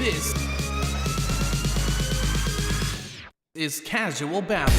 This is Casual Babble.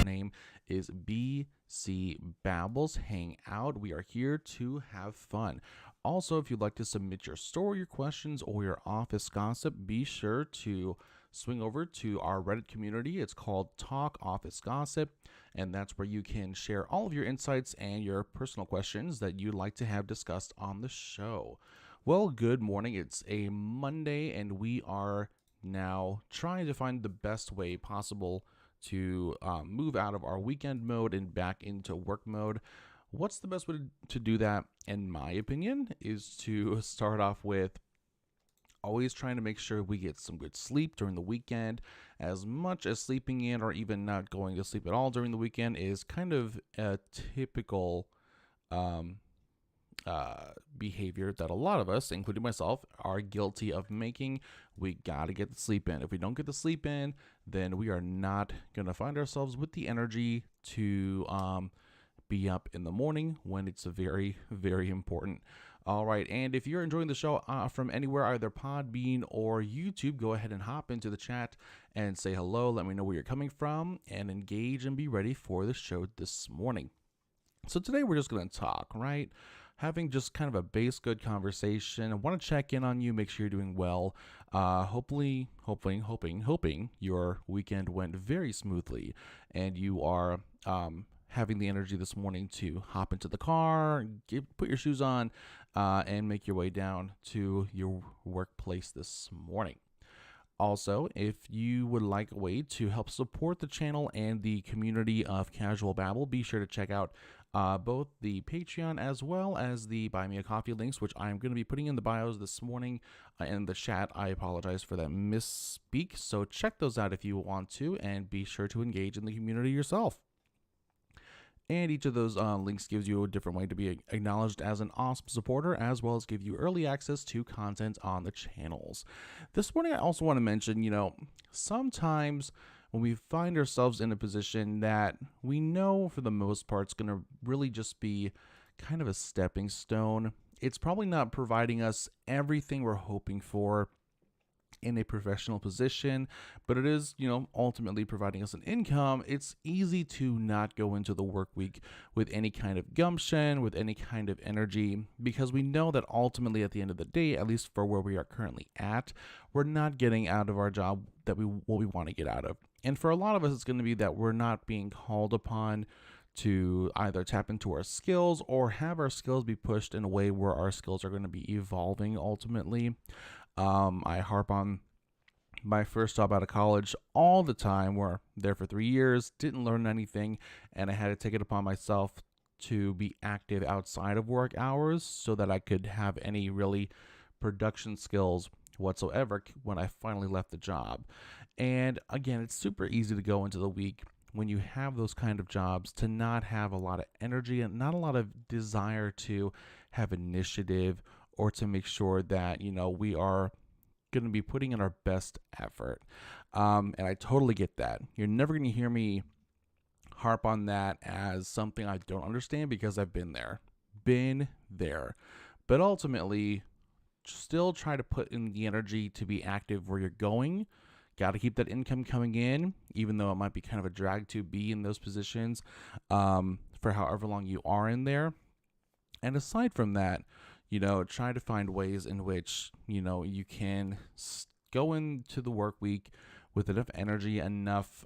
Name is BC Babbles Hangout. We are here to have fun. Also, if you'd like to submit your story, your questions, or your office gossip, be sure to swing over to our Reddit community. It's called Talk Office Gossip, and that's where you can share all of your insights and your personal questions that you'd like to have discussed on the show. Well, good morning. It's a Monday, and we are now trying to find the best way possible to move out of our weekend mode and back into work mode. What's the best way to do that, in my opinion, is to start off with always trying to make sure we get some good sleep during the weekend. As much as sleeping in or even not going to sleep at all during the weekend is kind of a typical behavior that a lot of us, including myself, are guilty of making. We got to get the sleep in. If we don't get the sleep in, then we are not going to find ourselves with the energy to be up in the morning when it's very, very important. All right, and if you're enjoying the show from anywhere, either Podbean or YouTube, go ahead and hop into the chat and say hello. Let me know where you're coming from and engage and be ready for the show this morning. So today we're just going to talk, right? Having just kind of a base good conversation. I want to check in on you, make sure you're doing well. Hoping your weekend went very smoothly and you are having the energy this morning to hop into the car, put your shoes on, and make your way down to your workplace this morning. Also, if you would like a way to help support the channel and the community of Casual Babble, be sure to check out both the Patreon as well as the Buy Me a Coffee links, which I'm going to be putting in the bios this morning in the chat. I apologize for that misspeak. So check those out if you want to, and be sure to engage in the community yourself. And each of those links gives you a different way to be acknowledged as an awesome supporter, as well as give you early access to content on the channels. This morning, I also want to mention, sometimes when we find ourselves in a position that we know for the most part is going to really just be kind of a stepping stone, it's probably not providing us everything we're hoping for in a professional position, but it is, ultimately providing us an income. It's easy to not go into the work week with any kind of gumption, with any kind of energy, because we know that ultimately at the end of the day, at least for where we are currently at, we're not getting out of our job what we want to get out of. And for a lot of us, it's going to be that we're not being called upon to either tap into our skills or have our skills be pushed in a way where our skills are going to be evolving ultimately. I harp on my first job out of college all the time. We're there for 3 years, didn't learn anything, and I had to take it upon myself to be active outside of work hours so that I could have any really production skills whatsoever when I finally left the job. And again, it's super easy to go into the week when you have those kind of jobs to not have a lot of energy and not a lot of desire to have initiative or to make sure that, we are going to be putting in our best effort. And I totally get that. You're never going to hear me harp on that as something I don't understand, because I've been there. But ultimately, still try to put in the energy to be active where you're going. Got to keep that income coming in, even though it might be kind of a drag to be in those positions for however long you are in there. And aside from that, try to find ways in which, you can go into the work week with enough energy, enough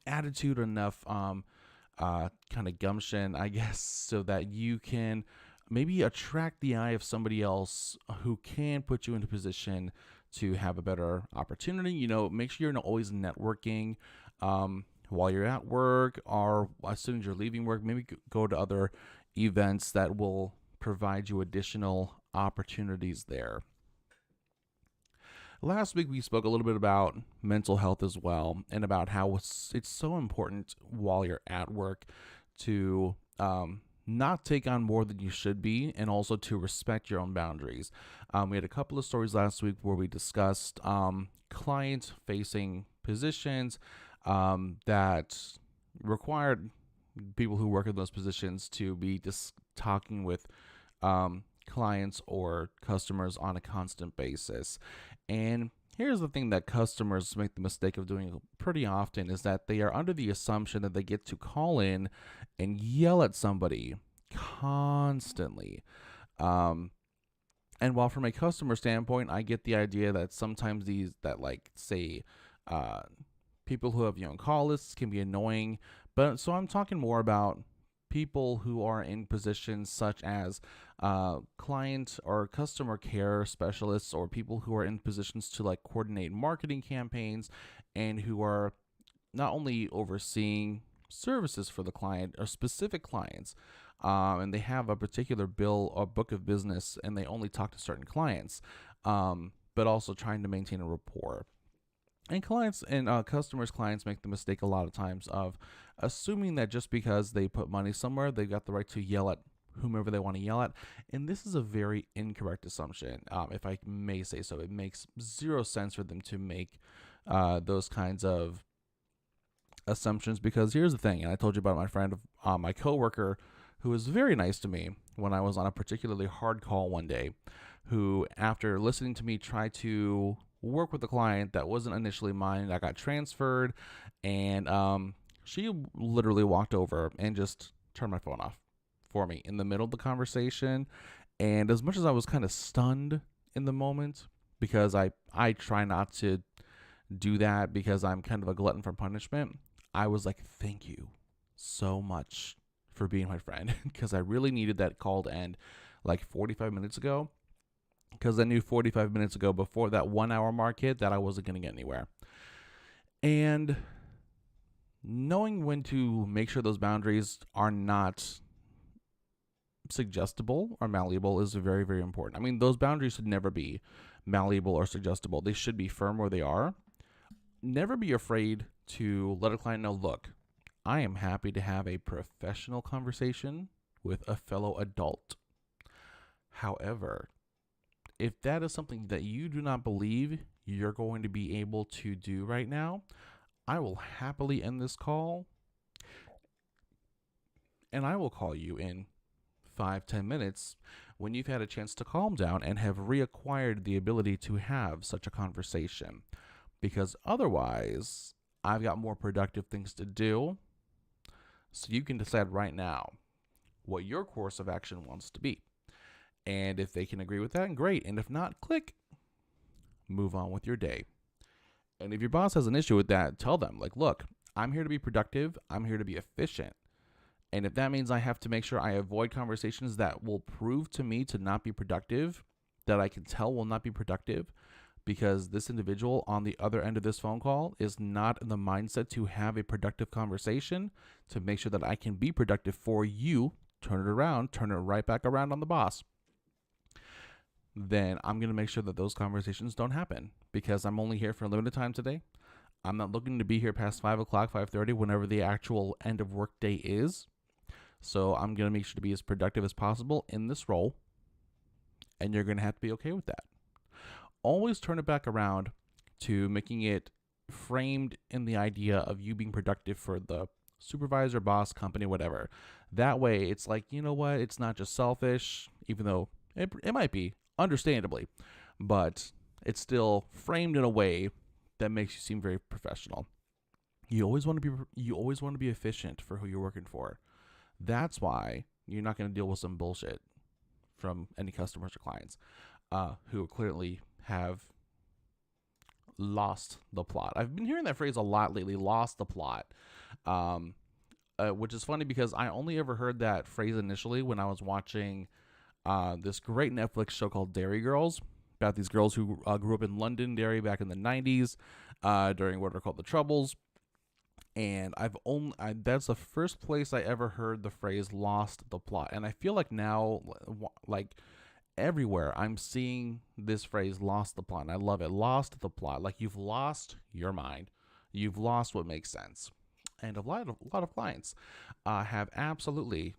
attitude, enough kind of gumption, I guess, so that you can maybe attract the eye of somebody else who can put you in a position to have a better opportunity. Make sure you're always networking while you're at work, or as soon as you're leaving work, maybe go to other events that will provide you additional opportunities there. Last week, we spoke a little bit about mental health as well, and about how it's so important while you're at work to not take on more than you should be, and also to respect your own boundaries. We had a couple of stories last week where we discussed client-facing positions that required people who work in those positions to be just talking with clients or customers on a constant basis. And here's the thing that customers make the mistake of doing pretty often is that they are under the assumption that they get to call in and yell at somebody constantly. And while from a customer standpoint, I get the idea that sometimes uh, people who have call lists can be annoying. But so I'm talking more about people who are in positions such as client or customer care specialists, or people who are in positions to like coordinate marketing campaigns and who are not only overseeing services for the client or specific clients, and they have a particular bill or book of business and they only talk to certain clients, but also trying to maintain a rapport. And clients make the mistake a lot of times of assuming that just because they put money somewhere, they've got the right to yell at whomever they want to yell at. And this is a very incorrect assumption, if I may say so. It makes zero sense for them to make those kinds of assumptions, because here's the thing, and I told you about my friend, my coworker, who was very nice to me when I was on a particularly hard call one day, who, after listening to me try to work with a client that wasn't initially mine, I got transferred, and she literally walked over and just turned my phone off for me in the middle of the conversation. And as much as I was kind of stunned in the moment, because I try not to do that because I'm kind of a glutton for punishment, I was like, thank you so much for being my friend, because I really needed that call to end like 45 minutes ago, because I knew 45 minutes ago, before that 1 hour mark hit, that I wasn't going to get anywhere. And knowing when to make sure those boundaries are not suggestible or malleable is very, very important. I mean, those boundaries should never be malleable or suggestible. They should be firm where they are. Never be afraid to let a client know, look, I am happy to have a professional conversation with a fellow adult. However, if that is something that you do not believe you're going to be able to do right now, I will happily end this call, and I will call you in 5-10 minutes when you've had a chance to calm down and have reacquired the ability to have such a conversation. Because otherwise, I've got more productive things to do. So you can decide right now what your course of action wants to be. And if they can agree with that, great. And if not, click. Move on with your day. And if your boss has an issue with that, tell them, like, look, I'm here to be productive. I'm here to be efficient. And if that means I have to make sure I avoid conversations that will prove to me to not be productive, that I can tell will not be productive, because this individual on the other end of this phone call is not in the mindset to have a productive conversation, to make sure that I can be productive for you, turn it right back around on the boss, then I'm going to make sure that those conversations don't happen, because I'm only here for a limited time today. I'm not looking to be here past 5 o'clock, 5:30, whenever the actual end of work day is. So I'm going to make sure to be as productive as possible in this role, and you're going to have to be okay with that. Always turn it back around to making it framed in the idea of you being productive for the supervisor, boss, company, whatever. That way, it's like, you know what? It's not just selfish, even though it might be, understandably, but it's still framed in a way that makes you seem very professional. You always want to be efficient for who you're working for. That's why you're not going to deal with some bullshit from any customers or clients who clearly have lost the plot. I've been hearing that phrase a lot lately, lost the plot, which is funny because I only ever heard that phrase initially when I was watching this great Netflix show called Dairy Girls, about these girls who grew up in Londonderry back in the 90s during what are called the Troubles. And that's the first place I ever heard the phrase lost the plot. And I feel like now, like everywhere, I'm seeing this phrase lost the plot. And I love it. Lost the plot. Like you've lost your mind. You've lost what makes sense. And a lot of clients have absolutely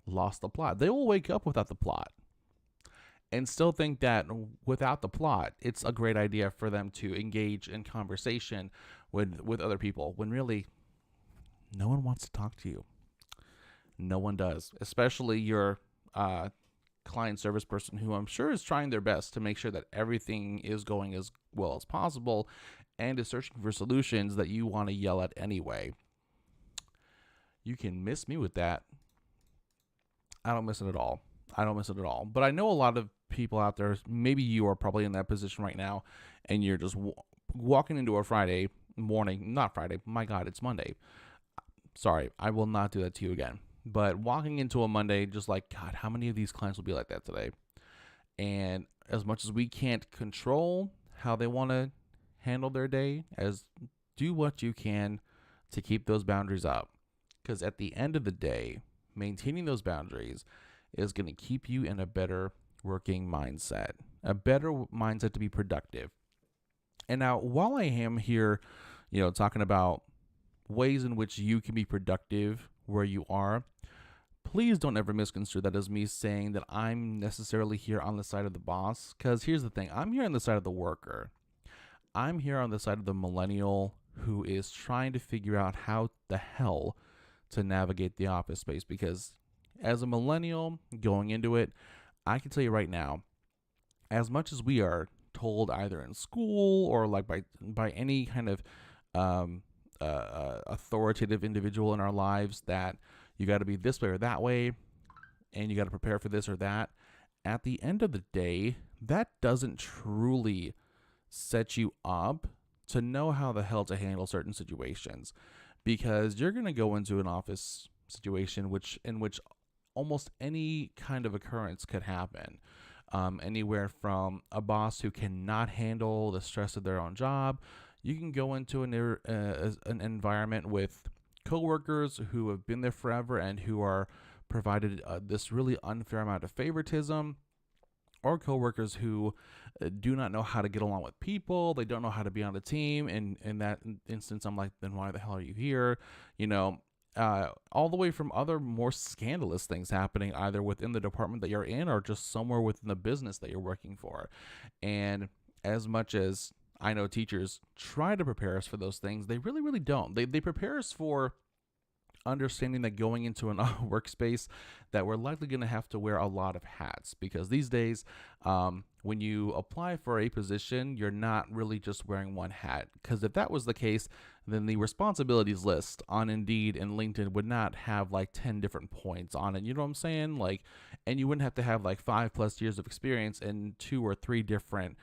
lost the plot. They will wake up without the plot and still think that without the plot, it's a great idea for them to engage in conversation with other people, when really no one wants to talk to you. No one does, especially your client service person who I'm sure is trying their best to make sure that everything is going as well as possible and is searching for solutions that you want to yell at anyway. You can miss me with that. I don't miss it at all. I don't miss it at all. But I know a lot of people out there, maybe you are probably in that position right now, and you're just walking into a Friday morning, not Friday, my God, it's Monday. Sorry, I will not do that to you again. But walking into a Monday, just like, God, how many of these clients will be like that today? And as much as we can't control how they want to handle their day, do what you can to keep those boundaries up. Because at the end of the day, maintaining those boundaries is going to keep you in a better working mindset, a better mindset to be productive. And now, while I am here, talking about ways in which you can be productive where you are, please don't ever misconstrue that as me saying that I'm necessarily here on the side of the boss. Because here's the thing, I'm here on the side of the worker. I'm here on the side of the millennial who is trying to figure out how the hell to navigate the office space. Because as a millennial going into it, I can tell you right now, as much as we are told either in school or like by any kind of authoritative individual in our lives that you got to be this way or that way, and you got to prepare for this or that, at the end of the day, that doesn't truly set you up to know how the hell to handle certain situations, because you're going to go into an office situation in which almost any kind of occurrence could happen. Anywhere from a boss who cannot handle the stress of their own job. You can go into an environment with coworkers who have been there forever and who are provided this really unfair amount of favoritism, or coworkers who do not know how to get along with people. They don't know how to be on a team. And in that instance, I'm like, then why the hell are you here? All the way from other more scandalous things happening either within the department that you're in or just somewhere within the business that you're working for. And as much as I know teachers try to prepare us for those things, they really, really don't. They prepare us for understanding that going into an workspace that we're likely going to have to wear a lot of hats, because these days when you apply for a position, you're not really just wearing one hat, because if that was the case, then the responsibilities list on Indeed and LinkedIn would not have like 10 different points on it. You know what I'm saying? And you wouldn't have to have like 5+ years of experience in 2 or 3 different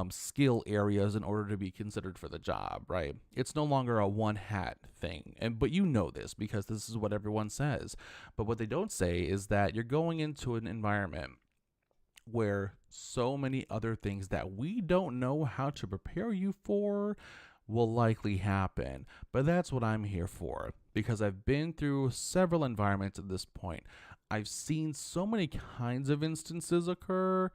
skill areas in order to be considered for the job, right? It's no longer a one hat thing. But you know this because this is what everyone says. But what they don't say is that you're going into an environment where so many other things that we don't know how to prepare you for will likely happen. But that's what I'm here for, because I've been through several environments at this point. I've seen so many kinds of instances occur,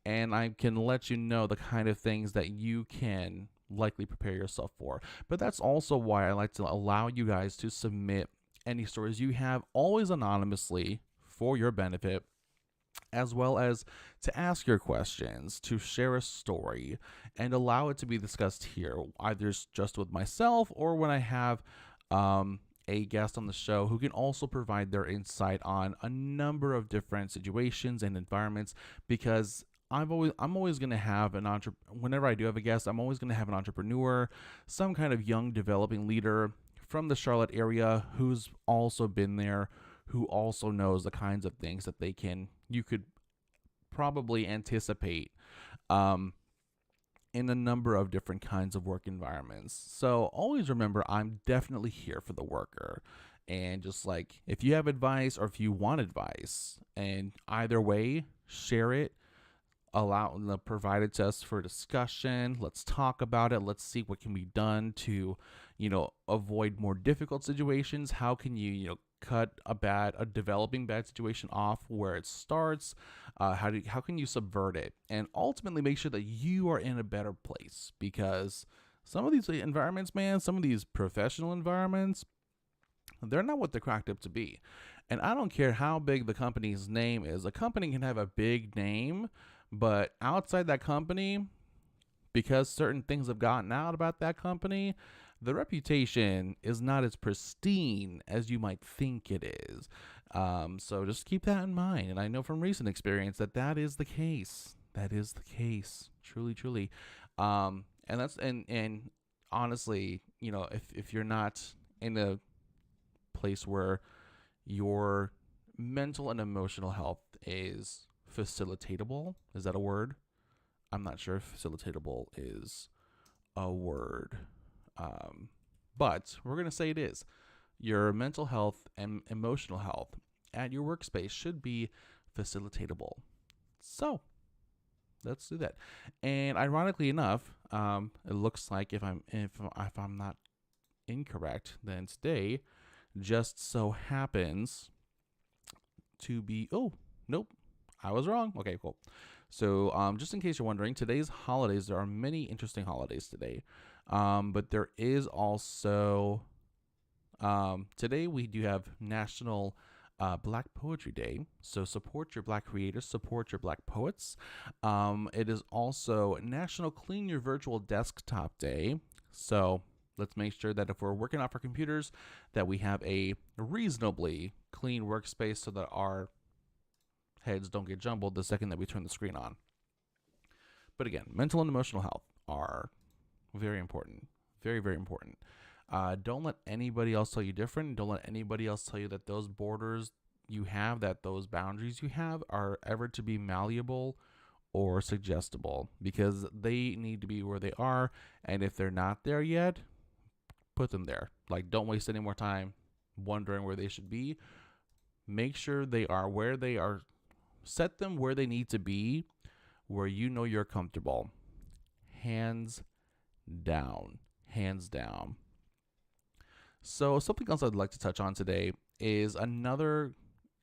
and I can let you know the kind of things that you can likely prepare yourself for. But that's also why I like to allow you guys to submit any stories you have, always anonymously for your benefit, as well as to ask your questions, to share a story, and allow it to be discussed here, either just with myself or when I have a guest on the show who can also provide their insight on a number of different situations and environments, because I'm always going to have whenever I do have a guest, I'm always going to have an entrepreneur, some kind of young developing leader from the Charlotte area who's also been there, who also knows the kinds of things that you could probably anticipate in a number of different kinds of work environments. So always remember, I'm definitely here for the worker. And just like, if you have advice or if you want advice, and either way, share it, provide it to us for discussion. Let's talk about it. Let's see what can be done to, avoid more difficult situations. How can you, cut a developing bad situation off where it starts? How can you subvert it and ultimately make sure that you are in a better place? Because some of these environments, man, some of these professional environments, they're not what they're cracked up to be. And I don't care how big the company's name is. A company can have a big name, but outside that company, because certain things have gotten out about that company, the reputation is not as pristine as you might think it is. So just keep that in mind. And I know from recent experience that that is the case. That is the case. Truly, truly. And that's and honestly, if you're not in a place where your mental and emotional health is facilitatable, is that a word? I'm not sure if facilitatable is a word. But we're going to say it is. Your mental health and emotional health at your workspace should be facilitatable. So let's do that. And ironically enough, it looks like if I'm not incorrect, then today just so happens to be. Oh, nope, I was wrong. Okay, cool. So just in case you're wondering, today's holidays. There are many interesting holidays today, but there is also today we do have National Black Poetry Day. So support your Black creators, support your Black poets. It is also National Clean Your Virtual Desktop Day. So let's make sure that if we're working off our computers, that we have a reasonably clean workspace so that our heads don't get jumbled the second that we turn the screen on. But again, mental and emotional health are very important. Very, very important. Don't let anybody else tell you different. Don't let anybody else tell you that those borders you have, that those boundaries you have are ever to be malleable or suggestible, because they need to be where they are. And if they're not there yet, put them there. Like, don't waste any more time wondering where they should be. Make sure they are where they are. Set them where they need to be, where you know you're comfortable. Hands down. Hands down. So something else I'd like to touch on today is another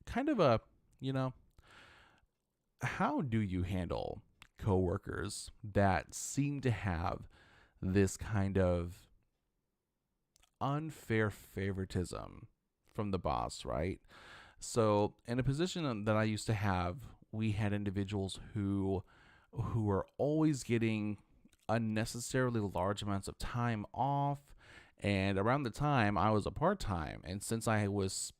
kind of a, how do you handle coworkers that seem to have this kind of unfair favoritism from the boss, right? So in a position that I used to have, we had individuals who were always getting unnecessarily large amounts of time off. And around the time I was a part-time, and since I was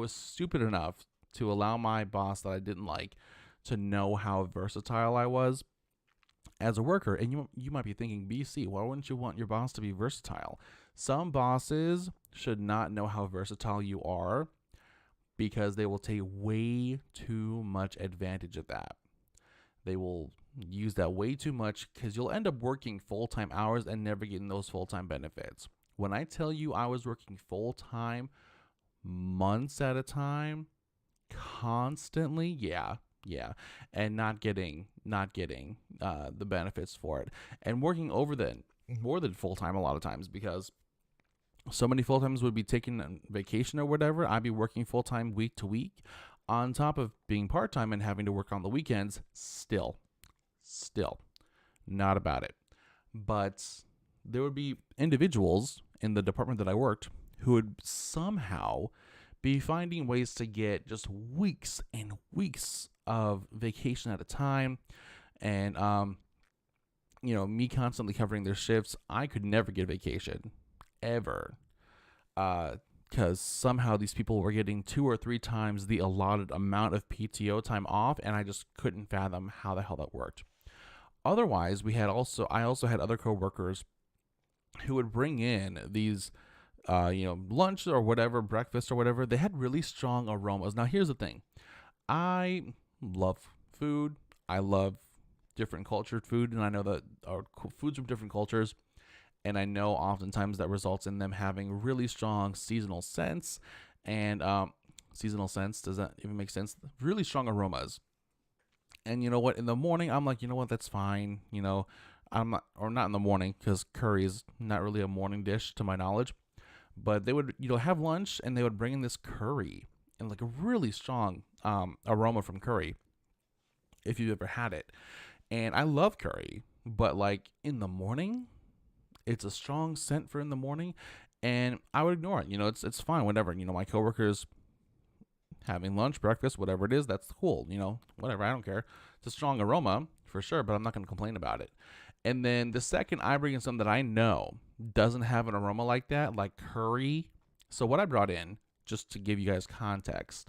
stupid enough to allow my boss that I didn't like to know how versatile I was as a worker. And you might be thinking, BC, why wouldn't you want your boss to be versatile? Some bosses should not know how versatile you are, because they will take way too much advantage of that. They will use that way too much, because you'll end up working full-time hours and never getting those full-time benefits. When I tell you I was working full-time, months at a time, constantly, yeah, and not getting the benefits for it, and working more than full-time a lot of times, because so many full-times would be taking a vacation or whatever. I'd be working full-time week to week on top of being part-time and having to work on the weekends. Still not about it. But there would be individuals in the department that I worked who would somehow be finding ways to get just weeks and weeks of vacation at a time. And, me constantly covering their shifts, I could never get vacation. Ever. Because somehow these people were getting 2 or 3 times the allotted amount of PTO time off, and I just couldn't fathom how the hell that worked. Otherwise, I also had other coworkers who would bring in these, lunch or whatever, breakfast or whatever. They had really strong aromas. Now, here's the thing. I love food. I love different cultured food, and I know that our foods from different cultures. And I know oftentimes that results in them having really strong seasonal scents. And seasonal scents, does that even make sense? Really strong aromas. And you know what? In the morning, I'm like, you know what? That's fine. I'm not, or not in the morning, because curry is not really a morning dish to my knowledge. But they would, have lunch, and they would bring in this curry and like a really strong aroma from curry, if you've ever had it. And I love curry, but like in the morning, it's a strong scent for in the morning, and I would ignore it. It's fine, whatever. My coworkers having lunch, breakfast, whatever it is, that's cool. Whatever, I don't care. It's a strong aroma for sure, but I'm not going to complain about it. And then the second I bring in something that I know doesn't have an aroma like that, like curry. So what I brought in, just to give you guys context,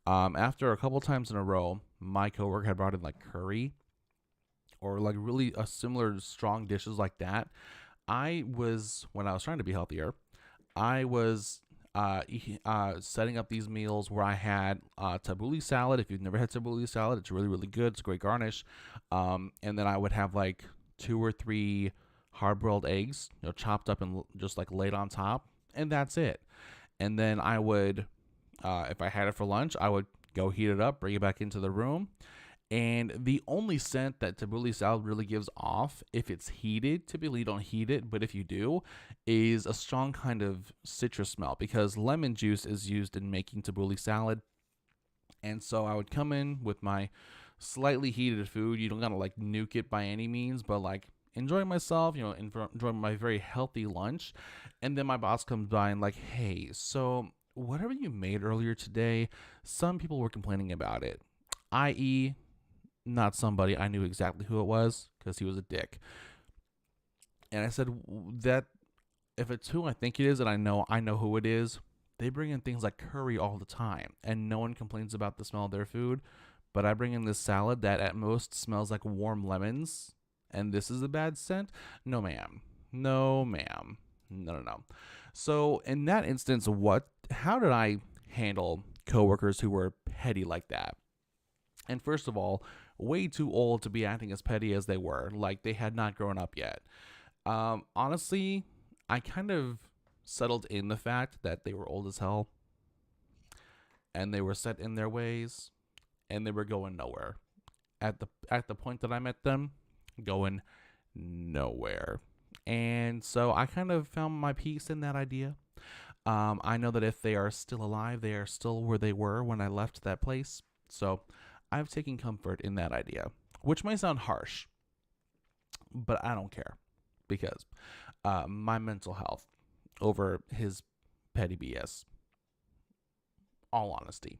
after a couple times in a row, my coworker had brought in like curry or like really a similar strong dishes like that. When I was trying to be healthier, I was setting up these meals where I had tabbouleh salad. If you've never had tabbouleh salad, it's really, really good. It's a great garnish. And then I would have like 2 or 3 hard-boiled eggs, chopped up and just like laid on top, and that's it. And then I would, if I had it for lunch, I would go heat it up, bring it back into the room. And the only scent that tabbouleh salad really gives off, if it's heated, typically you don't heat it, but if you do, is a strong kind of citrus smell because lemon juice is used in making tabbouleh salad. And so I would come in with my slightly heated food. You don't gotta like nuke it by any means, but like enjoy myself, enjoy my very healthy lunch. And then my boss comes by and like, hey, so whatever you made earlier today, some people were complaining about it, i.e., not somebody. I knew exactly who it was because he was a dick. And I said that if it's who I think it is, and I know who it is, they bring in things like curry all the time, and no one complains about the smell of their food. But I bring in this salad that at most smells like warm lemons, and this is a bad scent? No, ma'am. No, ma'am. No, no, no. So in that instance, how did I handle coworkers who were petty like that? And first of all, way too old to be acting as petty as they were, like they had not grown up yet. Honestly, I kind of settled in the fact that they were old as hell and they were set in their ways and they were going nowhere. At the point that I met them, going nowhere. And so I kind of found my peace in that idea. I know that if they are still alive, they are still where they were when I left that place. So I've taken comfort in that idea, which might sound harsh, but I don't care because my mental health over his petty BS. All honesty.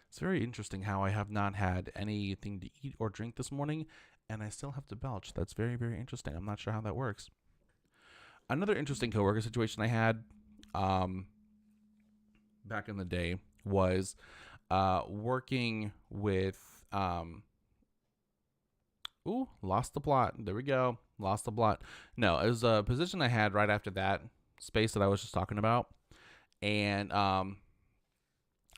It's very interesting how I have not had anything to eat or drink this morning, and I still have to belch. That's very, very interesting. I'm not sure how that works. Another interesting coworker situation I had back in the day was working with lost the plot. There we go. Lost the plot. No, it was a position I had right after that space that I was just talking about. And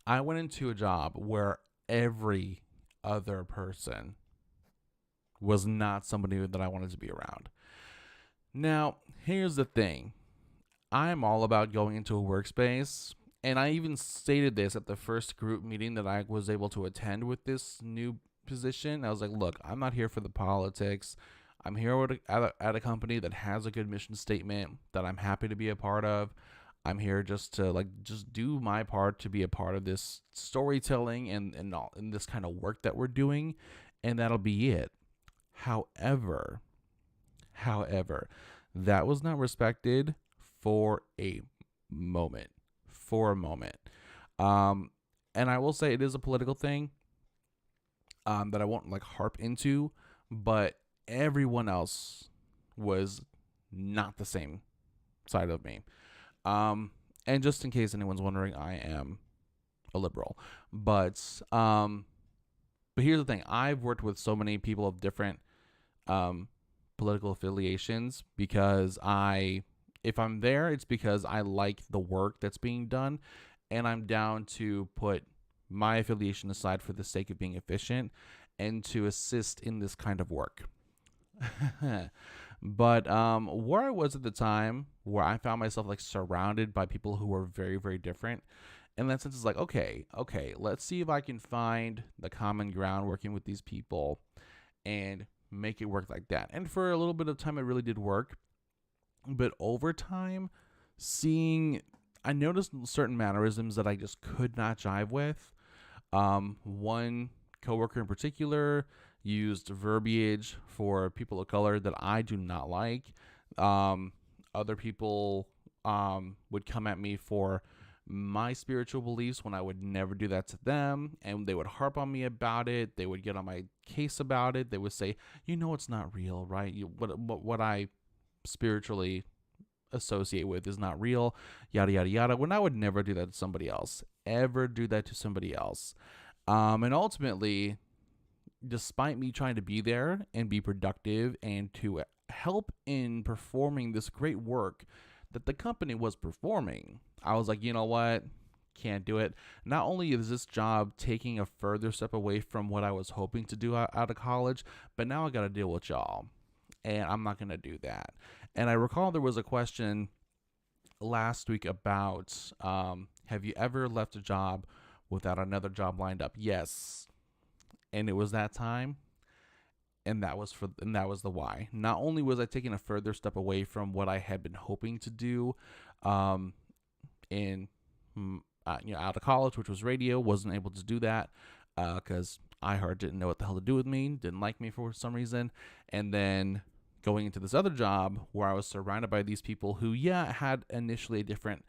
I went into a job where every other person was not somebody that I wanted to be around. Now, here's the thing. I'm all about going into a workspace, and I even stated this at the first group meeting that I was able to attend with this new position. I was like, look, I'm not here for the politics. I'm here at a company that has a good mission statement that I'm happy to be a part of. I'm here just to just do my part to be a part of this storytelling and this kind of work that we're doing, and that'll be it. However, that was not respected for a moment. And I will say it is a political thing that I won't harp into, but everyone else was not the same side of me. And just in case anyone's wondering, I am a liberal, but here's the thing. I've worked with so many people of different political affiliations because if I'm there, it's because I like the work that's being done, and I'm down to put my affiliation aside for the sake of being efficient and to assist in this kind of work. But where I was at the time, where I found myself surrounded by people who were very, very different, in that sense, it's okay, let's see if I can find the common ground working with these people and make it work like that. And for a little bit of time, it really did work. But over time, I noticed certain mannerisms that I just could not jive with. One coworker in particular used verbiage for people of color that I do not like. Other people would come at me for my spiritual beliefs when I would never do that to them, and they would harp on me about it. They would get on my case about it. They would say, it's not real, right? What I spiritually associate with is not real, yada, yada, yada. When I would never do that to somebody else, ever do that to somebody else. And ultimately, despite me trying to be there and be productive and to help in performing this great work that the company was performing, I was like, you know what? Can't do it. Not only is this job taking a further step away from what I was hoping to do out of college, but now I got to deal with y'all. And I'm not going to do that. And I recall there was a question last week about have you ever left a job without another job lined up? Yes. And it was that time. And that was the why. Not only was I taking a further step away from what I had been hoping to do in out of college, which was radio, wasn't able to do that because iHeart didn't know what the hell to do with me, didn't like me for some reason. And then going into this other job where I was surrounded by these people who, had initially a different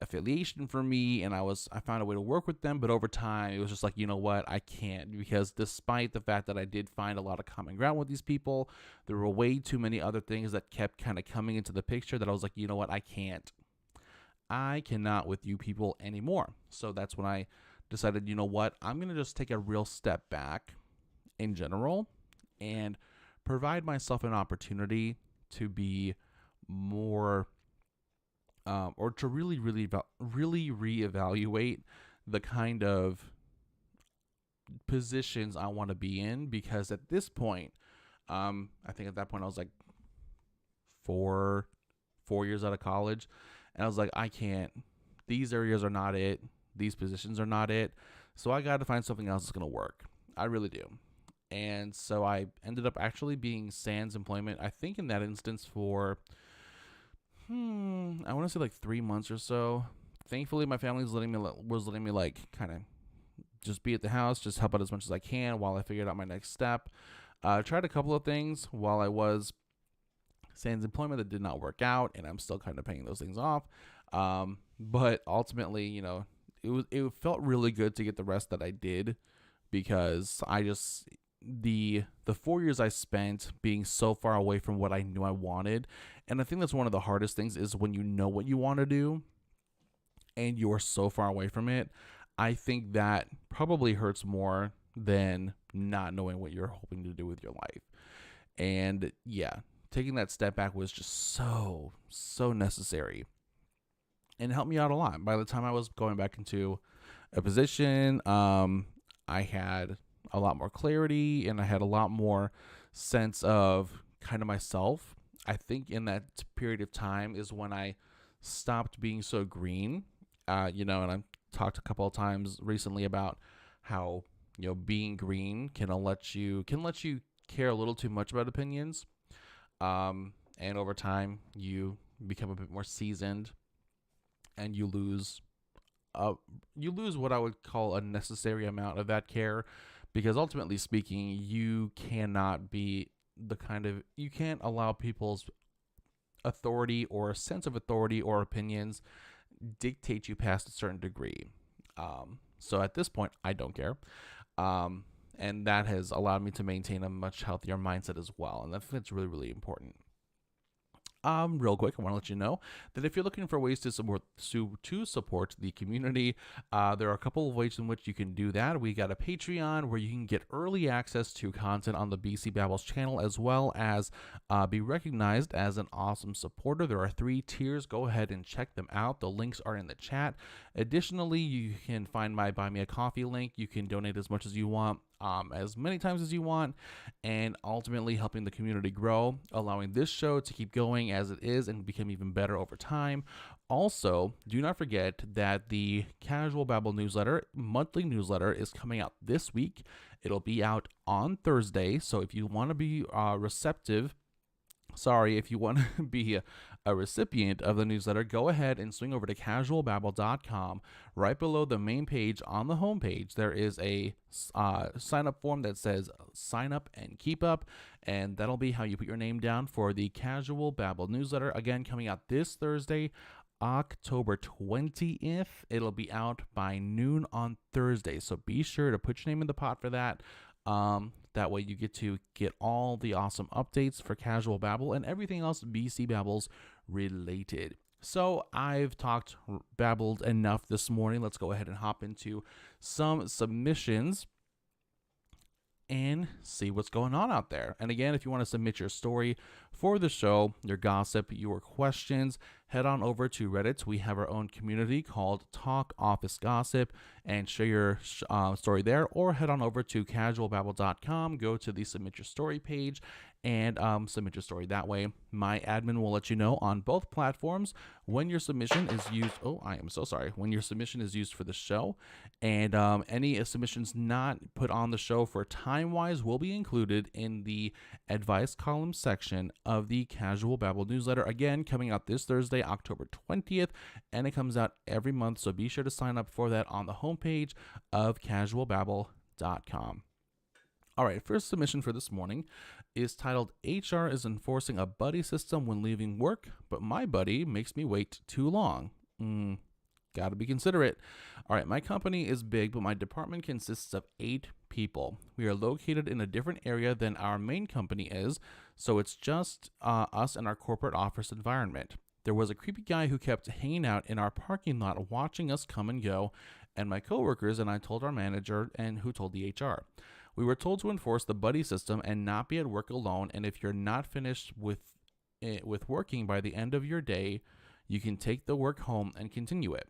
affiliation for me, and I found a way to work with them, but over time it was just like, you know what, I can't, because despite the fact that I did find a lot of common ground with these people, there were way too many other things that kept kind of coming into the picture that I was like, you know what, I cannot with you people anymore. So that's when I decided, you know what, I'm going to just take a real step back in general and provide myself an opportunity to be more or to really reevaluate the kind of positions I want to be in, because at this point, I think at that point I was like 4 years out of college, and I was like, I can't, these areas are not it, these positions are not it, so I got to find something else that's going to work. I really do. And so I ended up actually being sans employment, I think in that instance for I want to say like 3 months or so. Thankfully, my family was letting me like kind of just be at the house, just help out as much as I can while I figured out my next step. Tried a couple of things while I was sans employment that did not work out, and I'm still kind of paying those things off. But ultimately, it felt really good to get the rest that I did, because I just the 4 years I spent being so far away from what I knew I wanted. And I think that's one of the hardest things, is when you know what you want to do and you're so far away from it. I think that probably hurts more than not knowing what you're hoping to do with your life. And taking that step back was just so necessary, and it helped me out a lot. By the time I was going back into a position, I had a lot more clarity, and I had a lot more sense of kind of myself. I think in that period of time is when I stopped being so green, and I've talked a couple of times recently about how, being green can let you care a little too much about opinions. And over time you become a bit more seasoned, and you lose what I would call a necessary amount of that care, because ultimately speaking, you cannot be you can't allow people's authority or a sense of authority or opinions dictate you past a certain degree. So at this point, I don't care. And that has allowed me to maintain a much healthier mindset as well. And I think that's really, really important. Real quick, I want to let you know that if you're looking for ways to support the community, there are a couple of ways in which you can do that. We got a Patreon where you can get early access to content on the BC Babbles channel, as well as be recognized as an awesome supporter. There are 3 tiers. Go ahead and check them out. The links are in the chat. Additionally, you can find my Buy Me a Coffee link. You can donate as much as you want, as many times as you want, and ultimately helping the community grow, allowing this show to keep going as it is and become even better over time. Also, do not forget that the Casual Babble monthly newsletter, is coming out this week. It'll be out on Thursday, so if you want to be if you want to be a recipient of the newsletter, go ahead and swing over to casualbabble.com. Right below the main page on the homepage, there is a sign up form that says sign up and keep up, and that'll be how you put your name down for the Casual Babble newsletter. Again, coming out this Thursday, October 20th. It'll be out by noon on Thursday, so be sure to put your name in the pot for that. That way you get all the awesome updates for Casual Babble and everything else BC Babbles related. So I've babbled enough this morning. Let's go ahead and hop into some submissions and see what's going on out there. And again, if you want to submit your story for the show, your gossip, your questions, head on over to Reddit. We have our own community called Talk Office Gossip, and share your story there, or head on over to casualbabble.com, go to the submit your story page, and submit your story that way. My admin will let you know on both platforms when your submission is used. Oh, I am so sorry. When your submission is used for the show, and any submissions not put on the show for time-wise will be included in the advice column section of the Casual Babble newsletter. Again, coming out this Thursday, October 20th, and it comes out every month, so be sure to sign up for that on the homepage of casualbabble.com. All right, first submission for this morning is titled, HR is enforcing a buddy system when leaving work, but my buddy makes me wait too long. Gotta be considerate. All right, my company is big, but my department consists of 8 people. We are located in a different area than our main company is, so it's just us and our corporate office environment. There was a creepy guy who kept hanging out in our parking lot watching us come and go, and my coworkers and I told our manager, and who told the HR. We were told to enforce the buddy system and not be at work alone, and if you're not finished with working by the end of your day, you can take the work home and continue it.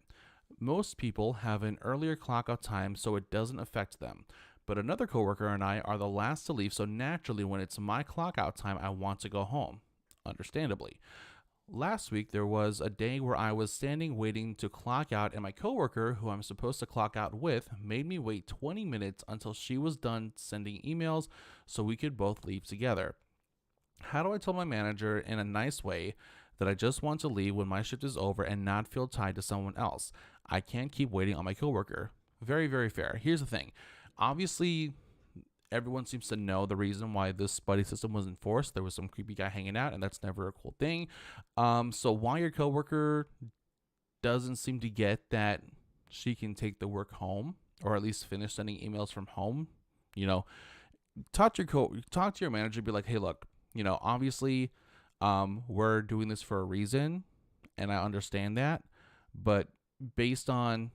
Most people have an earlier clock out time, so it doesn't affect them. But another coworker and I are the last to leave, so naturally when it's my clock out time, I want to go home. Understandably. Last week, there was a day where I was standing waiting to clock out, and my coworker, who I'm supposed to clock out with, made me wait 20 minutes until she was done sending emails so we could both leave together. How do I tell my manager in a nice way that I just want to leave when my shift is over and not feel tied to someone else? I can't keep waiting on my coworker. Very, very fair. Here's the thing. Obviously, everyone seems to know the reason why this buddy system was enforced. There was some creepy guy hanging out, and that's never a cool thing. So why your coworker doesn't seem to get that she can take the work home, or at least finish sending emails from home, talk to your manager, be like, hey, look, obviously, we're doing this for a reason, and I understand that, but based on,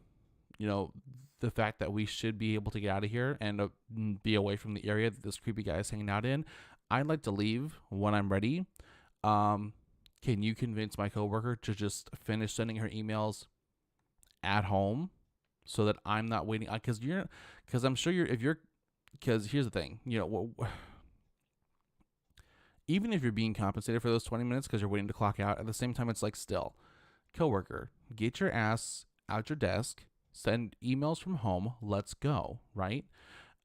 the fact that we should be able to get out of here and be away from the area that this creepy guy is hanging out in, I'd like to leave when I'm ready. Can you convince my coworker to just finish sending her emails at home so that I'm not waiting? Because I'm sure because here's the thing, even if you're being compensated for those 20 minutes because you're waiting to clock out, at the same time, it's like, still, coworker, get your ass out your desk, send emails from home, let's go, right?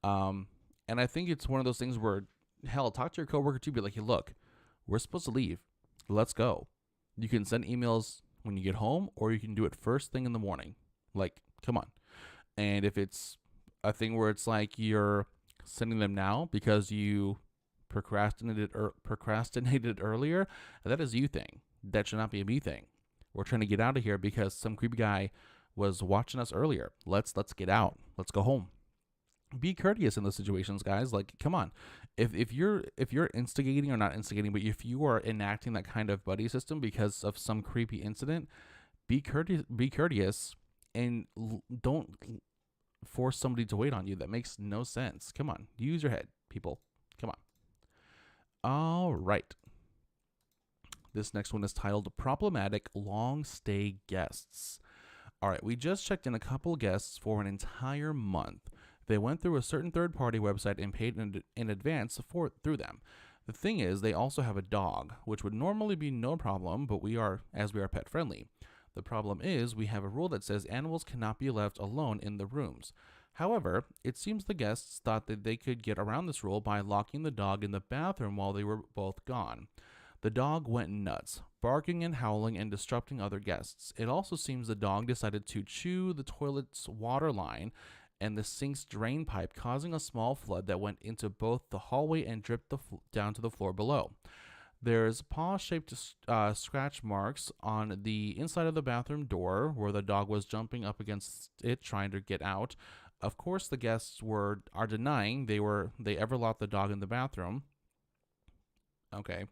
And I think it's one of those things where, hell, talk to your coworker too, be like, hey, look, we're supposed to leave, let's go. You can send emails when you get home, or you can do it first thing in the morning. Like, come on. And if it's a thing where it's like you're sending them now because you procrastinated earlier, that is you thing. That should not be a me thing. We're trying to get out of here because some creepy guy was watching us earlier. Let's get out. Let's go home. Be courteous in those situations, guys. Like, come on. If you're instigating, or not instigating, but if you are enacting that kind of buddy system because of some creepy incident, be courteous, and don't force somebody to wait on you. That makes no sense. Come on. Use your head, people. Come on. All right. This next one is titled Problematic Long Stay Guests. All right, we just checked in a couple guests for an entire month. They went through a certain third-party website and paid in advance through them. The thing is, they also have a dog, which would normally be no problem, but we are pet friendly. The problem is, we have a rule that says animals cannot be left alone in the rooms. However, it seems the guests thought that they could get around this rule by locking the dog in the bathroom while they were both gone. The dog went nuts, barking and howling and disrupting other guests. It also seems the dog decided to chew the toilet's water line and the sink's drain pipe, causing a small flood that went into both the hallway and dripped down to the floor below. There's paw-shaped scratch marks on the inside of the bathroom door where the dog was jumping up against it, trying to get out. Of course, the guests are denying they ever locked the dog in the bathroom. Okay.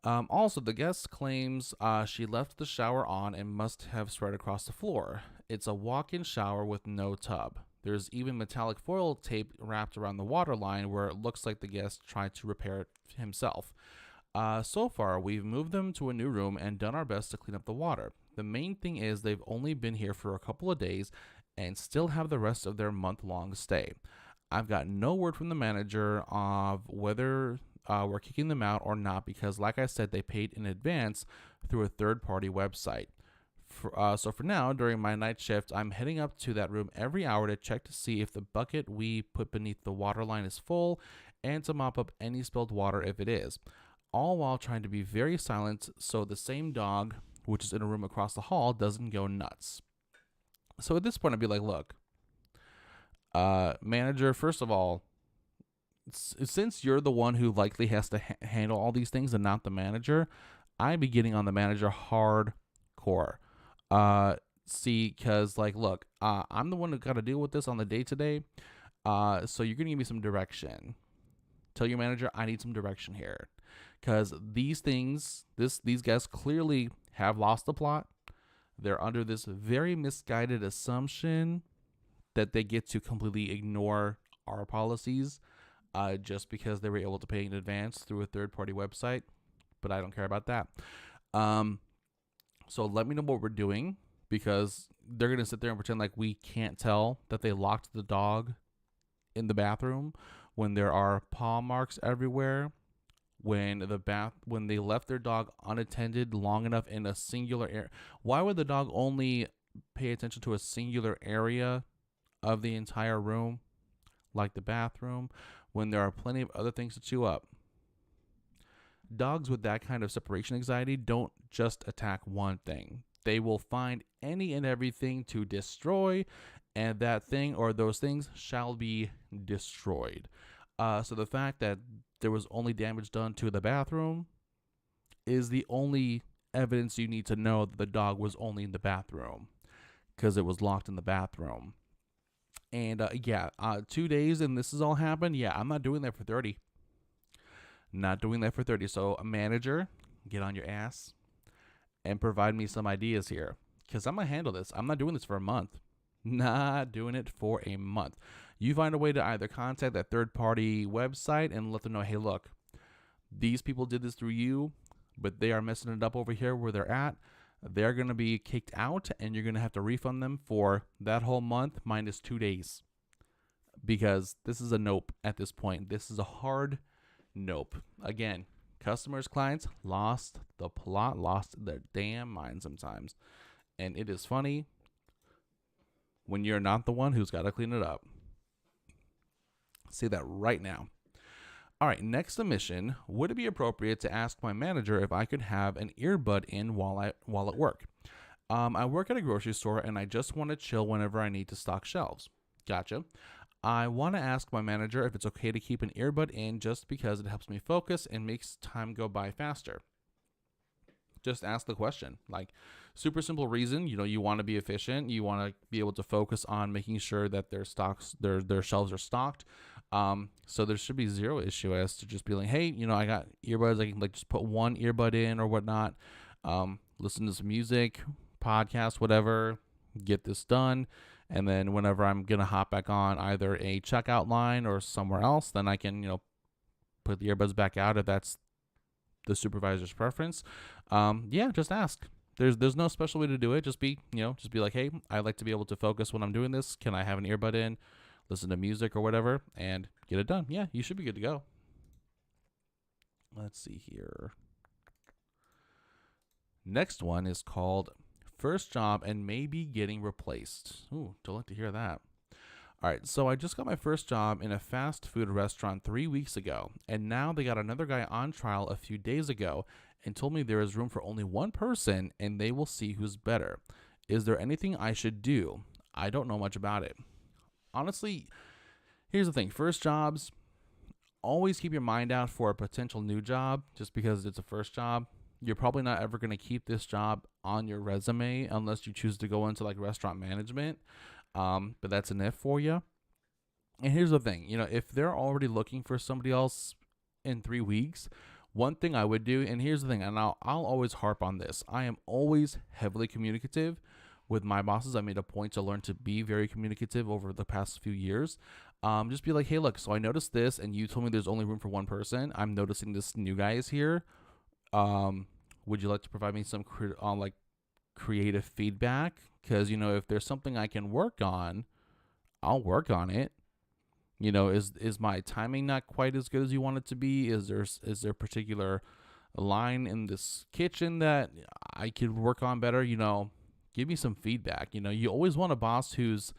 Also, the guest claims she left the shower on and must have spread across the floor. It's a walk-in shower with no tub. There's even metallic foil tape wrapped around the water line where it looks like the guest tried to repair it himself. So far, we've moved them to a new room and done our best to clean up the water. The main thing is they've only been here for a couple of days and still have the rest of their month-long stay. I've got no word from the manager of whether we're kicking them out or not because, like I said, they paid in advance through a third-party website. So for now, during my night shift, I'm heading up to that room every hour to check to see if the bucket we put beneath the water line is full and to mop up any spilled water if it is, all while trying to be very silent so the same dog, which is in a room across the hall, doesn't go nuts. So at this point, I'd be like, look, manager, first of all, since you're the one who likely has to handle all these things and not the manager, I'd be getting on the manager hardcore. Because, like, look, I'm the one who got to deal with this on the day-to-day, so you're going to give me some direction. Tell your manager I need some direction here. Because these things, these guys clearly have lost the plot. They're under this very misguided assumption that they get to completely ignore our policies just because they were able to pay in advance through a third-party website. But I don't care about that. So let me know what we're doing, because they're going to sit there and pretend like we can't tell that they locked the dog in the bathroom when there are paw marks everywhere, when they left their dog unattended long enough in a singular area. Why would the dog only pay attention to a singular area of the entire room, like the bathroom, when there are plenty of other things to chew up? Dogs with that kind of separation anxiety don't just attack one thing. They will find any and everything to destroy, and that thing or those things shall be destroyed. So the fact that there was only damage done to the bathroom is the only evidence you need to know that the dog was only in the bathroom, because it was locked in the bathroom. And 2 days and this has all happened. Yeah, I'm not doing that for 30. Not doing that for 30. So a manager, get on your ass and provide me some ideas here, because I'm going to handle this. I'm not doing this for a month. Not doing it for a month. You find a way to either contact that third-party website and let them know, hey, look, these people did this through you, but they are messing it up over here where they're at. They're going to be kicked out, and you're going to have to refund them for that whole month minus 2 days, because this is a nope at this point. This is a hard nope. Again, customers, clients lost the plot, lost their damn mind sometimes. And it is funny when you're not the one who's got to clean it up. Say that right now. All right, next submission. Would it be appropriate to ask my manager if I could have an earbud in while at work? I work at a grocery store and I just want to chill whenever I need to stock shelves. Gotcha. I want to ask my manager if it's okay to keep an earbud in just because it helps me focus and makes time go by faster. Just ask the question. Like, super simple reason, you want to be efficient. You want to be able to focus on making sure that their shelves are stocked. So there should be zero issue as to just be like, hey, I got earbuds. I can just put one earbud in or whatnot. Listen to some music, podcast, whatever, get this done. And then whenever I'm going to hop back on either a checkout line or somewhere else, then I can, put the earbuds back out if that's the supervisor's preference. Just ask. There's no special way to do it. Just be like, hey, I like to be able to focus when I'm doing this. Can I have an earbud in, listen to music or whatever, and get it done? Yeah, you should be good to go. Let's see here. Next one is called First Job and Maybe Getting Replaced. Ooh, don't like to hear that. All right, so I just got my first job in a fast food restaurant 3 weeks ago, and now they got another guy on trial a few days ago and told me there is room for only one person and they will see who's better. Is there anything I should do? I don't know much about it. Honestly, here's the thing. First jobs, always keep your mind out for a potential new job just because it's a first job. You're probably not ever going to keep this job on your resume unless you choose to go into restaurant management. But that's an if for you. And here's the thing, if they're already looking for somebody else in 3 weeks, One thing I would do, and here's the thing, and I'll always harp on this. I am always heavily communicative with my bosses. I made a point to learn to be very communicative over the past few years. Just be like, hey, look, so I noticed this, and you told me there's only room for one person. I'm noticing this new guy is here. Would you like to provide me some creative feedback? Because, you know, if there's something I can work on, I'll work on it. You know, is my timing not quite as good as you want it to be? Is there a particular line in this kitchen that I could work on better? You know, give me some feedback. You know, you always want a boss who's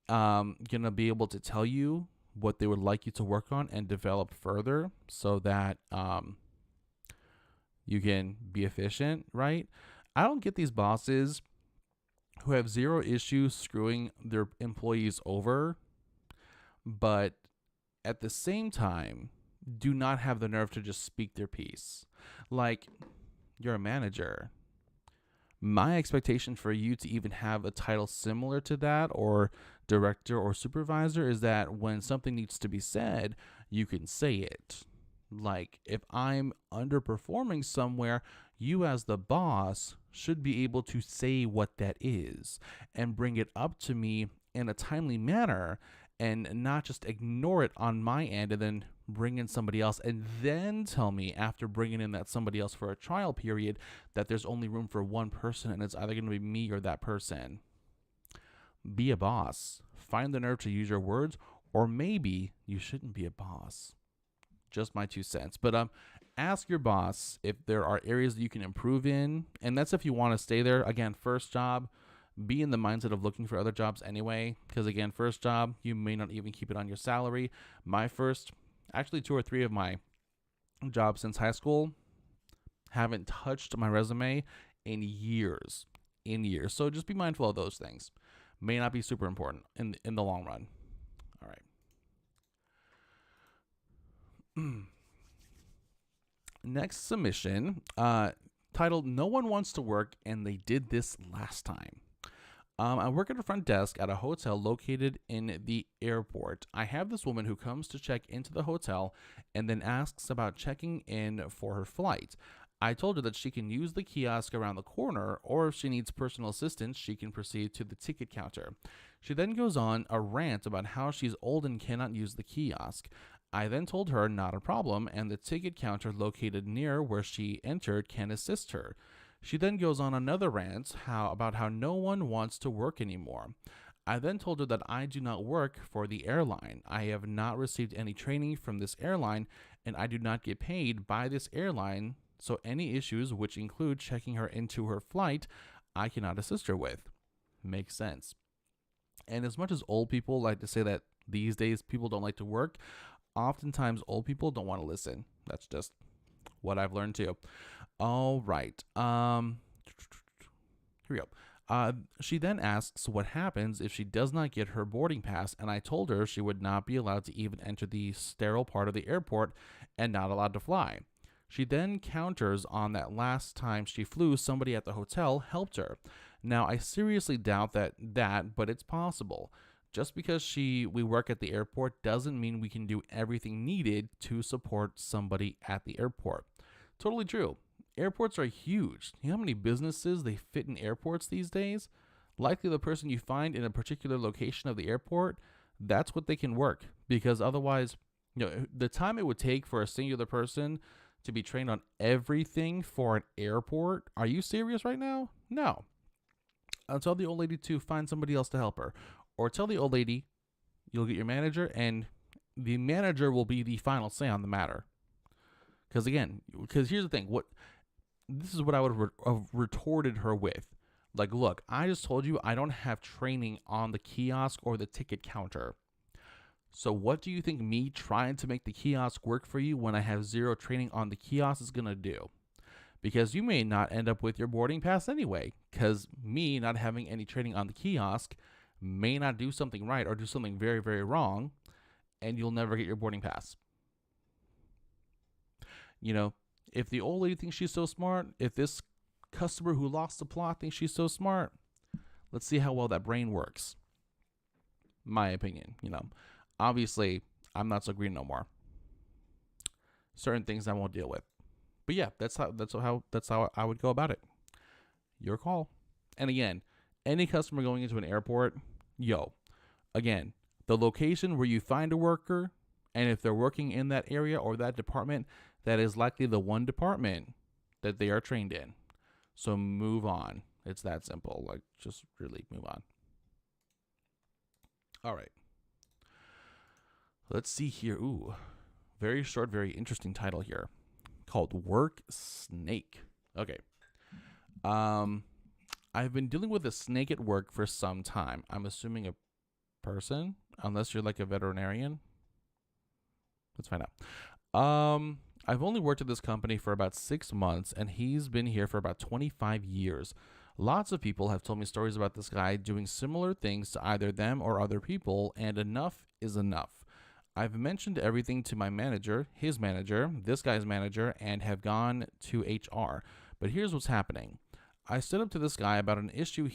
gonna be able to tell you what they would like you to work on and develop further, so that you can be efficient, right? I don't get these bosses who have zero issues screwing their employees over, but at the same time, do not have the nerve to just speak their piece. Like, you're a manager. My expectation for you to even have a title similar to that, or director or supervisor, is that when something needs to be said, you can say it. Like, if I'm underperforming somewhere, you as the boss should be able to say what that is and bring it up to me in a timely manner, and not just ignore it on my end and then bring in somebody else and then tell me, after bringing in that somebody else for a trial period, that there's only room for one person and it's either going to be me or that person. Be a boss. Find the nerve to use your words, or maybe you shouldn't be a boss. Just my 2 cents. But ask your boss if there are areas that you can improve in, and that's if you want to stay there. Again, first job, be in the mindset of looking for other jobs anyway, because again, first job, you may not even keep it on your salary. Actually 2 or 3 of my jobs since high school haven't touched my resume in years. So just be mindful of those things. May not be super important in the long run. All right. Next submission, titled "No One Wants to Work and They Did This Last Time." I work at a front desk at a hotel located in the airport. I have this woman who comes to check into the hotel and then asks about checking in for her flight. I told her that she can use the kiosk around the corner, or if she needs personal assistance, she can proceed to the ticket counter. She then goes on a rant about how she's old and cannot use the kiosk. I then told her not a problem, and the ticket counter located near where she entered can assist her. She then goes on another rant about how no one wants to work anymore. I then told her that I do not work for the airline. I have not received any training from this airline, and I do not get paid by this airline, so any issues, which include checking her into her flight, I cannot assist her with. Makes sense. And as much as old people like to say that these days people don't like to work, oftentimes old people don't want to listen. That's just what I've learned too. All right. Here we go. She then asks what happens if she does not get her boarding pass, and I told her she would not be allowed to even enter the sterile part of the airport and not allowed to fly. She then counters on that last time she flew, somebody at the hotel helped her. Now, I seriously doubt that, but it's possible. Just because we work at the airport doesn't mean we can do everything needed to support somebody at the airport. Totally true. Airports are huge. You know how many businesses they fit in airports these days? Likely the person you find in a particular location of the airport, that's what they can work. Because otherwise, the time it would take for a singular person to be trained on everything for an airport, are you serious right now? No. I'll tell the old lady to find somebody else to help her. Or tell the old lady you'll get your manager, and the manager will be the final say on the matter. Because here's the thing, this is what I would have retorted her with. Like, look, I just told you I don't have training on the kiosk or the ticket counter. So what do you think me trying to make the kiosk work for you when I have zero training on the kiosk is going to do? Because you may not end up with your boarding pass anyway, because me not having any training on the kiosk may not do something right or do something very, very wrong, and you'll never get your boarding pass. If the old lady thinks she's so smart, if this customer who lost the plot thinks she's so smart, let's see how well that brain works. My opinion, Obviously, I'm not so green no more. Certain things I won't deal with. But yeah, that's how I would go about it. Your call. And again, any customer going into an airport, again, the location where you find a worker, and if they're working in that area or that department, that is likely the one department that they are trained in. So move on. It's that simple. Like, just really move on. All right. Let's see here. Ooh, very short, very interesting title here, called Work Snake. Okay. I've been dealing with a snake at work for some time. I'm assuming a person, unless you're like a veterinarian. Let's find out. I've only worked at this company for about 6 months, and he's been here for about 25 years. Lots of people have told me stories about this guy doing similar things to either them or other people, and enough is enough. I've mentioned everything to my manager, his manager, this guy's manager, and have gone to HR. But here's what's happening. I stood up to this guy about an issue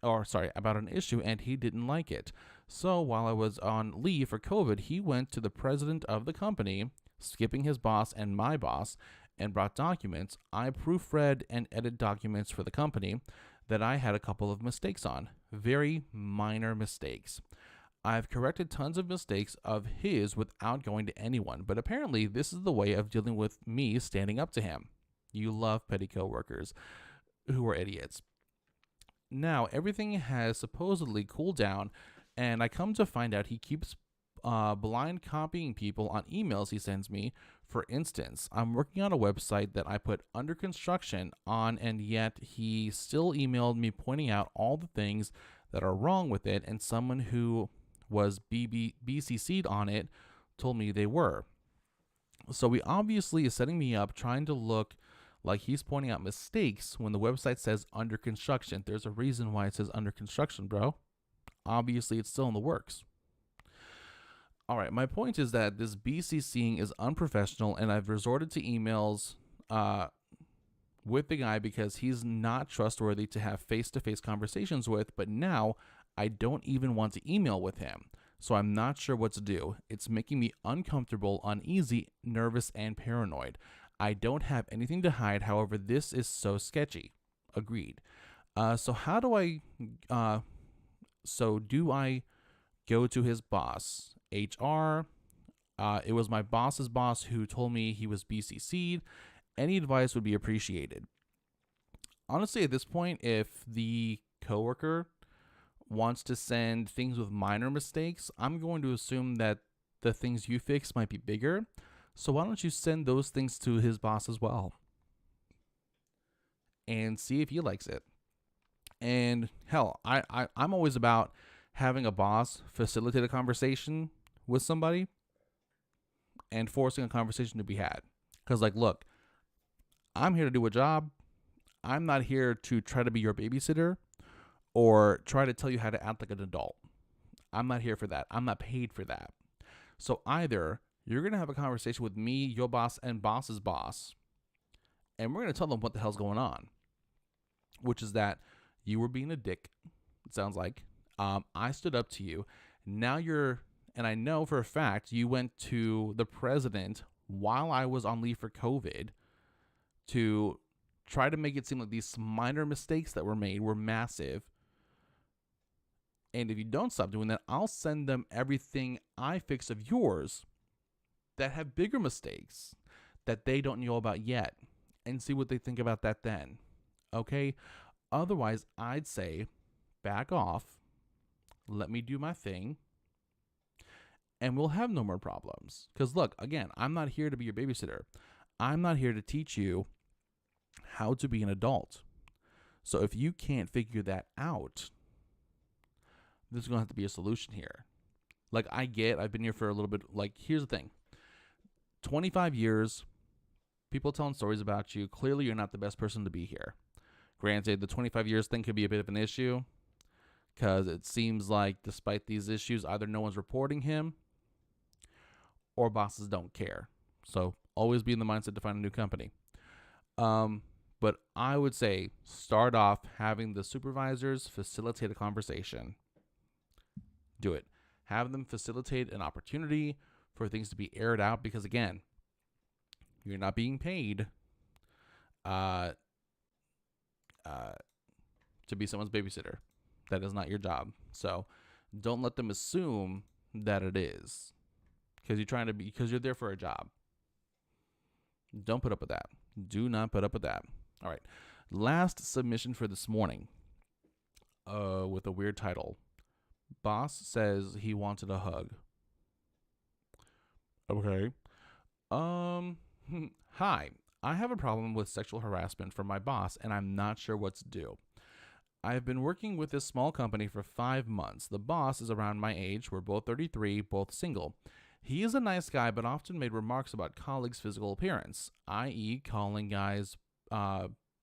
about an issue, and he didn't like it. So while I was on leave for COVID, he went to the president of the company, skipping his boss and my boss, and brought documents. I proofread and edited documents for the company that I had a couple of mistakes on. Very minor mistakes. I've corrected tons of mistakes of his without going to anyone, but apparently this is the way of dealing with me standing up to him. You love petty coworkers who are idiots. Now, everything has supposedly cooled down, and I come to find out he keeps blind copying people on emails he sends me. For instance, I'm working on a website that I put under construction on, and yet he still emailed me pointing out all the things that are wrong with it, and someone who was BCC'd on it told me they were. So he obviously is setting me up, trying to look like he's pointing out mistakes when the website says under construction. There's a reason why it says under construction, bro. Obviously, it's still in the works. All right, my point is that this BCCing is unprofessional, and I've resorted to emails with the guy because he's not trustworthy to have face-to-face conversations with, but now I don't even want to email with him, so I'm not sure what to do. It's making me uncomfortable, uneasy, nervous, and paranoid. I don't have anything to hide, however, this is so sketchy. Agreed. So do I go to his boss, HR? It was my boss's boss who told me he was BCC'd. Any advice would be appreciated. Honestly, at this point, if the coworker wants to send things with minor mistakes, I'm going to assume that the things you fix might be bigger. So why don't you send those things to his boss as well and see if he likes it? And hell, I'm always about having a boss facilitate a conversation with somebody and forcing a conversation to be had. Because, like, look, I'm here to do a job. I'm not here to try to be your babysitter or try to tell you how to act like an adult. I'm not here for that. I'm not paid for that. So either you're going to have a conversation with me, your boss, and boss's boss, and we're going to tell them what the hell's going on, which is that you were being a dick, it sounds like. I stood up to you. Now and I know for a fact you went to the president while I was on leave for COVID to try to make it seem like these minor mistakes that were made were massive. And if you don't stop doing that, I'll send them everything I fix of yours that have bigger mistakes that they don't know about yet, and see what they think about that then. Okay? Otherwise, I'd say back off, let me do my thing, and we'll have no more problems. Because look, again, I'm not here to be your babysitter. I'm not here to teach you how to be an adult. So if you can't figure that out, there's going to have to be a solution here. Like, I've been here for a little bit. Like, here's the thing. 25 years, people telling stories about you. Clearly, you're not the best person to be here. Granted, the 25 years thing could be a bit of an issue because it seems like despite these issues, either no one's reporting him or bosses don't care. So always be in the mindset to find a new company. But I would say start off having the supervisors facilitate a conversation. Do it. Have them facilitate an opportunity for things to be aired out because, again, You're not being paid uh, to be someone's babysitter. That is not your job. So don't let them assume that it is, because you're there for a job. Don't put up with that. Do not put up with that. All right. Last submission for this morning, with a weird title. Boss says he wanted a hug. Okay. Hi. I have a problem with sexual harassment from my boss, and I'm not sure what to do. I've been working with this small company for 5 months. The boss is around my age. We're both 33, both single. He is a nice guy, but often made remarks about colleagues' physical appearance, i.e., calling guys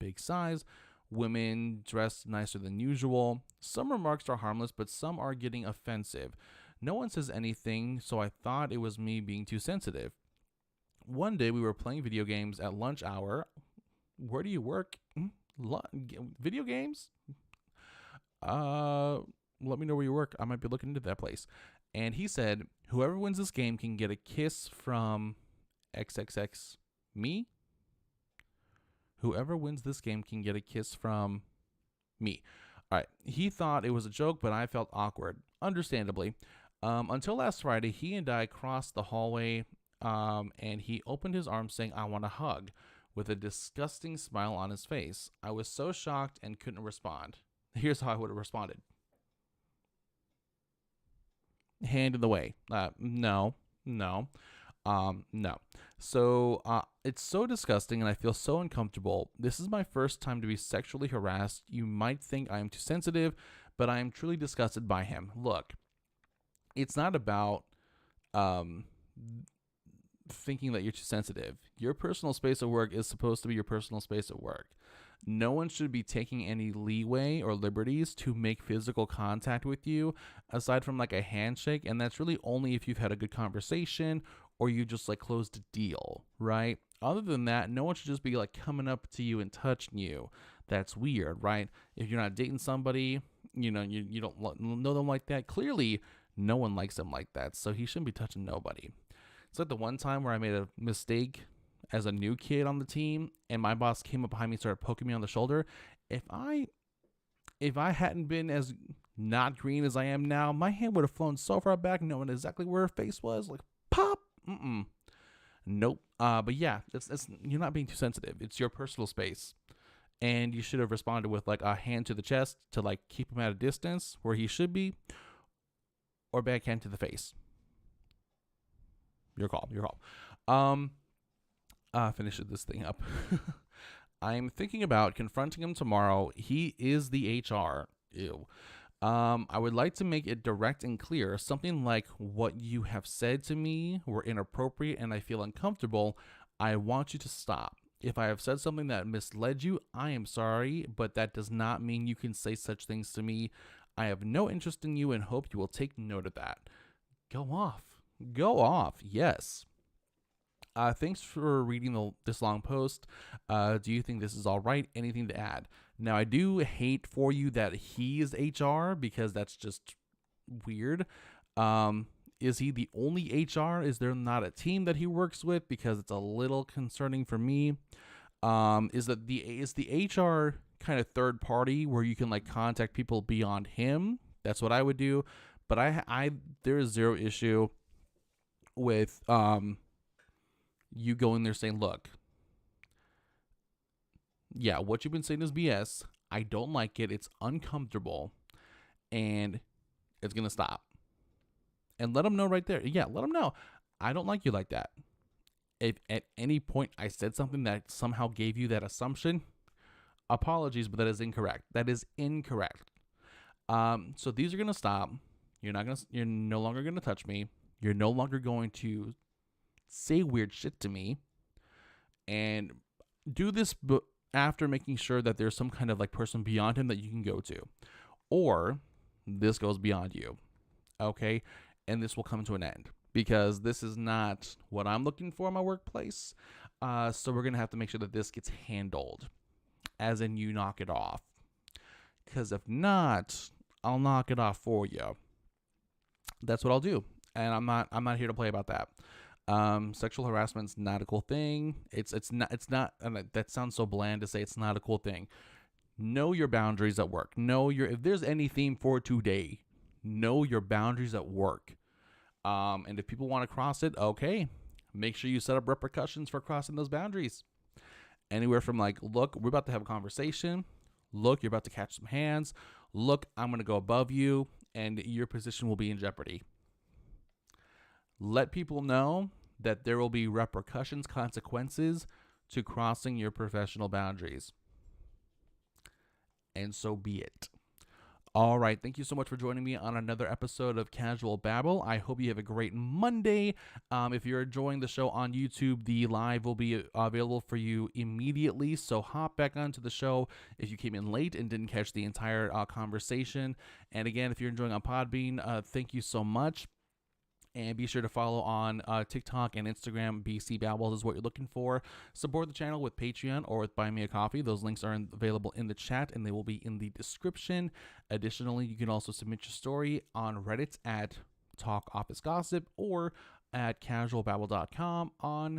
big size, women dressed nicer than usual. Some remarks are harmless, but some are getting offensive. No one says anything, so I thought it was me being too sensitive. One day we were playing video games at lunch hour. Where do you work? Video games? Let me know where you work. I might be looking into that place. And he said, whoever wins this game can get a kiss from XXX me. Whoever wins this game can get a kiss from me. All right. He thought it was a joke, but I felt awkward, understandably. Until last Friday, he and I crossed the hallway, and he opened his arms saying, I want a hug, with a disgusting smile on his face. I was so shocked and couldn't respond. Here's how I would have responded. Hand in the way. No. So it's so disgusting and I feel so uncomfortable. This is my first time to be sexually harassed. You might think I am too sensitive, but I am truly disgusted by him. Look, it's not about thinking that you're too sensitive. Your personal space at work is supposed to be your personal space at work. No one should be taking any leeway or liberties to make physical contact with you aside from like a handshake. And that's really only if you've had a good conversation or you just like closed a deal, right? Other than that, no one should just be like coming up to you and touching you. That's weird, right? If you're not dating somebody, you don't know them like that. Clearly, no one likes them like that. So he shouldn't be touching nobody. It's like the one time where I made a mistake as a new kid on the team, and my boss came up behind me and started poking me on the shoulder. If I hadn't been as not green as I am now, my hand would have flown so far back, knowing exactly where her face was. Like, pop. Nope. But yeah, it's you're not being too sensitive. It's your personal space, and you should have responded with like a hand to the chest to like keep him at a distance where he should be, or backhand to the face. Your call. Finish this thing up. I'm thinking about confronting him tomorrow. He is the HR. Ew. I would like to make it direct and clear. Something like, what you have said to me were inappropriate and I feel uncomfortable. I want you to stop. If I have said something that misled you, I am sorry, but that does not mean you can say such things to me. I have no interest in you and hope you will take note of that. Go off. Yes. Thanks for reading this long post. Do you think this is all right? Anything to add? Now, I do hate for you that he is HR because that's just weird. Is he the only HR? Is there not a team that he works with? Because it's a little concerning for me. Is the HR kind of third party where you can like contact people beyond him? That's what I would do. But there is zero issue with you going there saying, look, yeah, what you've been saying is BS. I don't like it. It's uncomfortable. And it's going to stop. And let them know right there. Yeah, let them know. I don't like you like that. If at any point I said something that somehow gave you that assumption, apologies, but that is incorrect. So these are going to stop. You're no longer going to touch me. You're no longer going to say weird shit to me, and do this after making sure that there's some kind of like person beyond him that you can go to, or this goes beyond you, okay? And this will come to an end because this is not what I'm looking for in my workplace. So we're gonna have to make sure that this gets handled, as in you knock it off. Because if not, I'll knock it off for you. That's what I'll do, and I'm not here to play about that. Sexual harassment's not a cool thing. It's not, and that sounds so bland to say it's not a cool thing. Know your boundaries at work. If there's any theme for today, know your boundaries at work. And if people want to cross it, okay, make sure you set up repercussions for crossing those boundaries. Anywhere from like, look, we're about to have a conversation. Look, you're about to catch some hands. Look, I'm going to go above you, and your position will be in jeopardy. Let people know that there will be repercussions, consequences to crossing your professional boundaries. And so be it. All right. Thank you so much for joining me on another episode of Casual Babble. I hope you have a great Monday. If you're enjoying the show on YouTube, the live will be available for you immediately. So hop back onto the show if you came in late and didn't catch the entire conversation. And again, if you're enjoying on Podbean, thank you so much. And be sure to follow on TikTok and Instagram. BC Babble is what you're looking for. Support the channel with Patreon or with Buy Me a Coffee. Those links are available in the chat, and they will be in the description. Additionally, you can also submit your story on Reddit at Talk Office Gossip or at casualbabble.com on